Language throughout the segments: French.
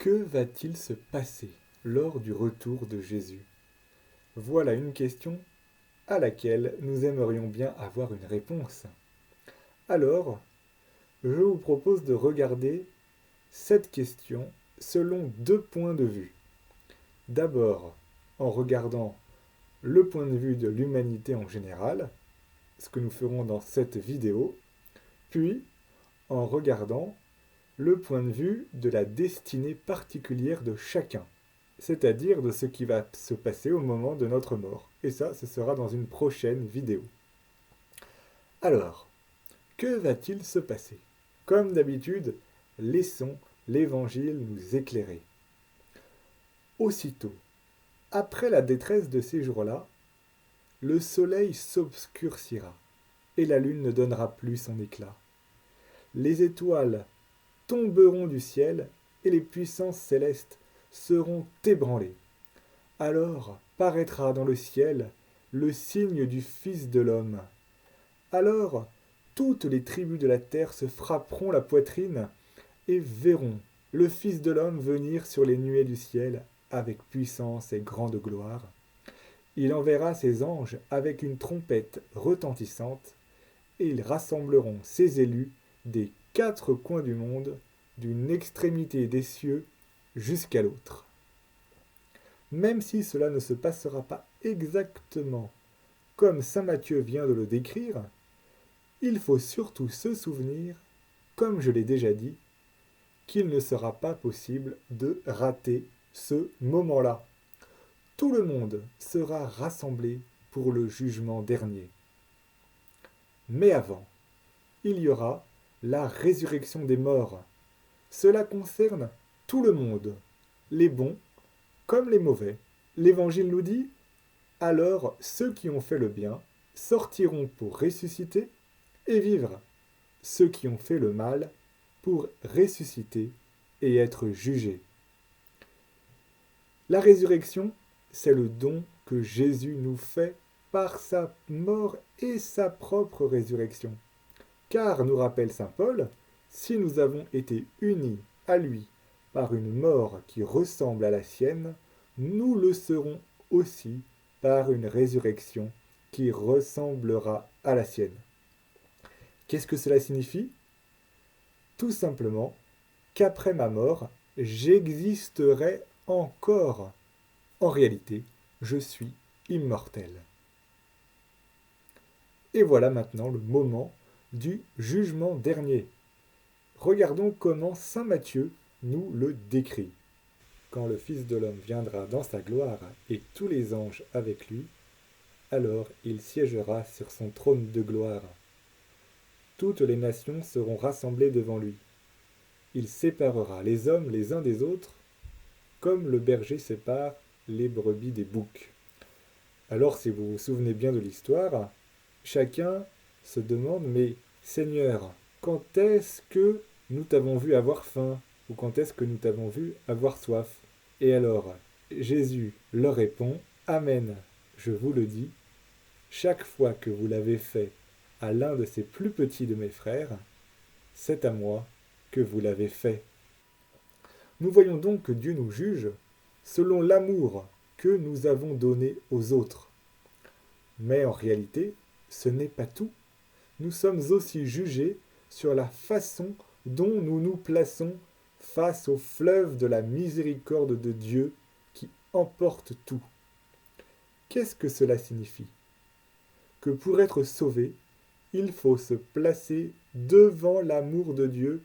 Que va-t-il se passer lors du retour de Jésus? Voilà une question à laquelle nous aimerions bien avoir une réponse. Alors, je vous propose de regarder cette question selon deux points de vue. D'abord, en regardant le point de vue de l'humanité en général, ce que nous ferons dans cette vidéo, puis en regardant le point de vue de la destinée particulière de chacun, c'est-à-dire de ce qui va se passer au moment de notre mort. Et ça, ce sera dans une prochaine vidéo. Alors, que va-t-il se passer? Comme d'habitude, laissons l'Évangile nous éclairer. Aussitôt, après la détresse de ces jours-là, le soleil s'obscurcira, et la lune ne donnera plus son éclat. Les étoiles tomberont du ciel, et les puissances célestes seront ébranlées. Alors paraîtra dans le ciel le signe du Fils de l'homme. Alors toutes les tribus de la terre se frapperont la poitrine et verront le Fils de l'homme venir sur les nuées du ciel avec puissance et grande gloire. Il enverra ses anges avec une trompette retentissante, et ils rassembleront ses élus des quatre coins du monde, d'une extrémité des cieux jusqu'à l'autre. Même si cela ne se passera pas exactement comme saint Matthieu vient de le décrire, il faut surtout se souvenir, comme je l'ai déjà dit, qu'il ne sera pas possible de rater ce moment-là. Tout le monde sera rassemblé pour le jugement dernier. Mais avant, il y aura la résurrection des morts. Cela concerne tout le monde, les bons comme les mauvais. L'Évangile nous dit, alors ceux qui ont fait le bien sortiront pour ressusciter et vivre, ceux qui ont fait le mal pour ressusciter et être jugés. La résurrection, c'est le don que Jésus nous fait par sa mort et sa propre résurrection. Car, nous rappelle saint Paul, si nous avons été unis à lui par une mort qui ressemble à la sienne, nous le serons aussi par une résurrection qui ressemblera à la sienne. Qu'est-ce que cela signifie? Tout simplement qu'après ma mort, j'existerai encore. En réalité, je suis immortel. Et voilà maintenant le moment du jugement dernier. Regardons comment saint Matthieu nous le décrit. Quand le Fils de l'homme viendra dans sa gloire et tous les anges avec lui, alors il siégera sur son trône de gloire. Toutes les nations seront rassemblées devant lui. Il séparera les hommes les uns des autres, comme le berger sépare les brebis des boucs. Alors, si vous vous souvenez bien de l'histoire, chacun se demande, mais Seigneur, quand est-ce que nous t'avons vu avoir faim, ou quand est-ce que nous t'avons vu avoir soif? Et alors, Jésus leur répond, Amen, je vous le dis, chaque fois que vous l'avez fait à l'un de ces plus petits de mes frères, c'est à moi que vous l'avez fait. Nous voyons donc que Dieu nous juge selon l'amour que nous avons donné aux autres. Mais en réalité, ce n'est pas tout. Nous sommes aussi jugés sur la façon dont nous nous plaçons face au fleuve de la miséricorde de Dieu qui emporte tout. Qu'est-ce que cela signifie? Que pour être sauvé, il faut se placer devant l'amour de Dieu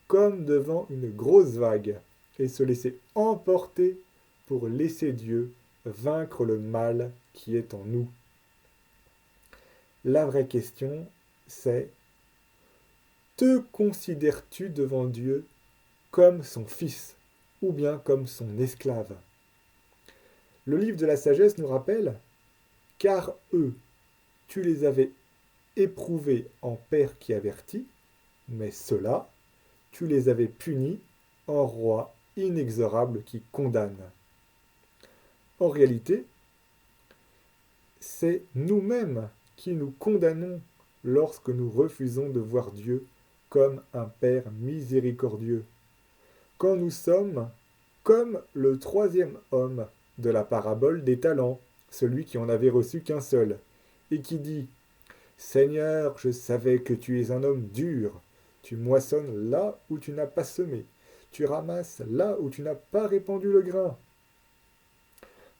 comme devant une grosse vague et se laisser emporter pour laisser Dieu vaincre le mal qui est en nous. La vraie question, c'est: te considères-tu devant Dieu comme son fils ou bien comme son esclave? Le livre de la sagesse nous rappelle: car eux, tu les avais éprouvés en père qui avertit, mais ceux-là, tu les avais punis en roi inexorable qui condamne. En réalité, c'est nous-mêmes qui nous condamnons lorsque nous refusons de voir Dieu comme un Père miséricordieux. Quand nous sommes comme le troisième homme de la parabole des talents, celui qui en avait reçu qu'un seul, et qui dit: Seigneur, je savais que tu es un homme dur. Tu moissonnes là où tu n'as pas semé. Tu ramasses là où tu n'as pas répandu le grain.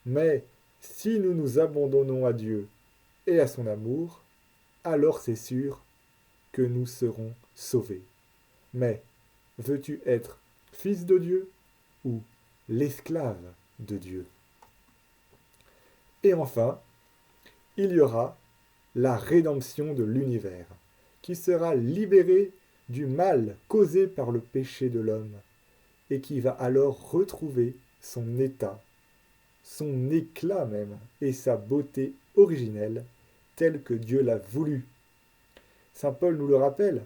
Mais si nous nous abandonnons à Dieu et à son amour, alors c'est sûr que nous serons sauvés. Mais veux-tu être fils de Dieu ou l'esclave de Dieu? Et enfin, il y aura la rédemption de l'univers, qui sera libéré du mal causé par le péché de l'homme, et qui va alors retrouver son état, son éclat même, et sa beauté originelle, telle que Dieu l'a voulu. Saint Paul nous le rappelle.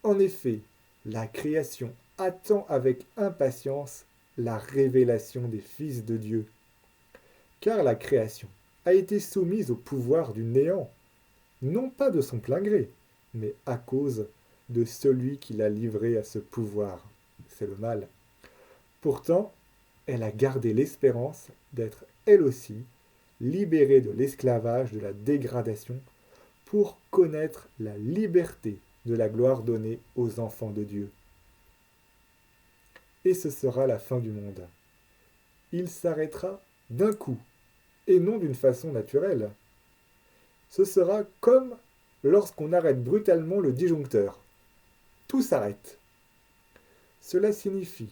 En effet, la création attend avec impatience la révélation des fils de Dieu. Car la création a été soumise au pouvoir du néant, non pas de son plein gré, mais à cause de celui qui l'a livrée à ce pouvoir. C'est le mal. Pourtant, elle a gardé l'espérance d'être, elle aussi, libérée de l'esclavage, de la dégradation, pour connaître la liberté de la gloire donnée aux enfants de Dieu. Et ce sera la fin du monde. Il s'arrêtera d'un coup, et non d'une façon naturelle. Ce sera comme lorsqu'on arrête brutalement le disjoncteur. Tout s'arrête. Cela signifie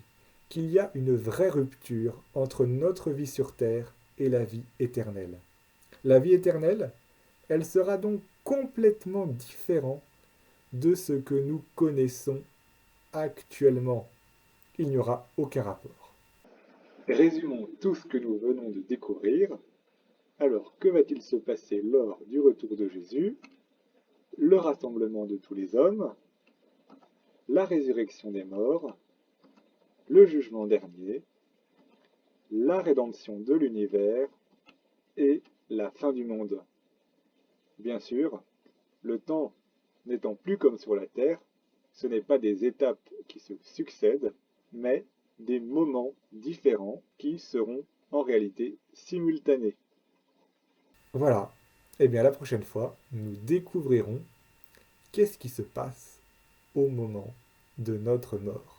qu'il y a une vraie rupture entre notre vie sur terre et la vie éternelle. La vie éternelle, elle sera donc complètement différente de ce que nous connaissons actuellement. Il n'y aura aucun rapport. Résumons tout ce que nous venons de découvrir. Alors, que va-t-il se passer lors du retour de Jésus? Le rassemblement de tous les hommes, la résurrection des morts, le jugement dernier, la rédemption de l'univers et la fin du monde. Bien sûr, le temps n'étant plus comme sur la Terre, ce n'est pas des étapes qui se succèdent, mais des moments différents qui seront en réalité simultanés. Voilà. Eh bien, la prochaine fois, nous découvrirons qu'est-ce qui se passe au moment de notre mort.